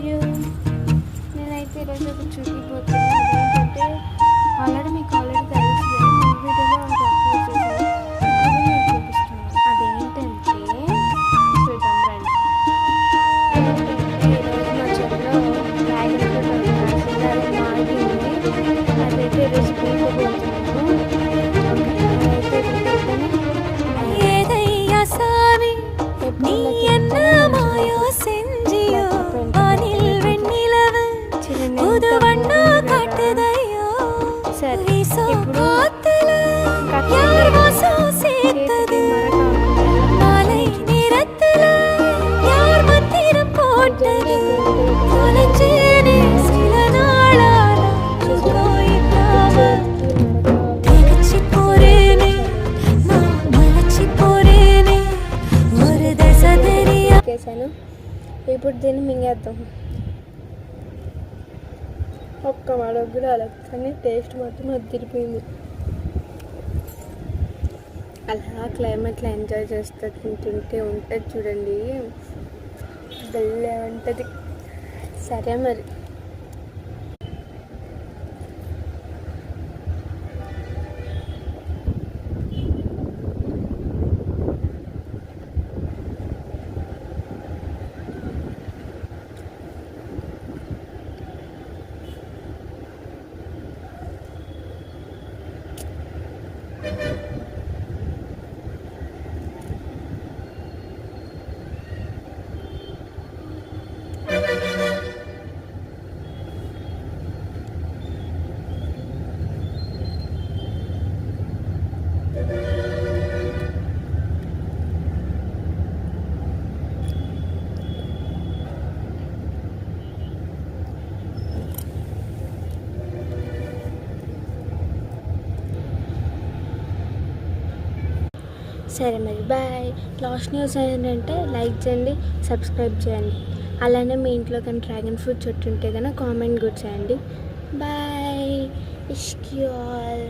You. నేనైతే ఈరోజు ఒక చూపిపోతున్నాను. ఏంటంటే మీకు ఆల్రెడీ తెలుసు, వీడియోలో అది అప్లోడ్ చేశాను. ఇప్పుడు నేను చూపిస్తున్నాను. అదేంటంటే చూద్దాం రండి. ఈరోజు మా చెట్లో డ్రాగన్ ఫ్రూట్ కాసింది, అది మాగింది. అదైతే ఈరోజు పీకపోతున్నాను. ఇప్పుడు దీన్ని మింగేద్దాం. ఒక్క మడకు కూడా అలా, కానీ టేస్ట్ మాత్రం అదిరిపోయింది. అలా క్లైమేట్లో ఎంజాయ్ చేస్తూ తింటుంటే ఉంటుంది చూడండి, భలే ఉంటుంది. సరే మరి సరే మరి బాయ్. లాస్ట్ న్యూస్ ఏంటంటే లైక్ చేయండి, సబ్స్క్రైబ్ చేయండి. అలానే మీ ఇంట్లో కానీ డ్రాగన్ ఫ్రూట్ చెట్టు ఉంటే కనుక కామెంట్ కూడా చేయండి. బాయ్. Ishq you all.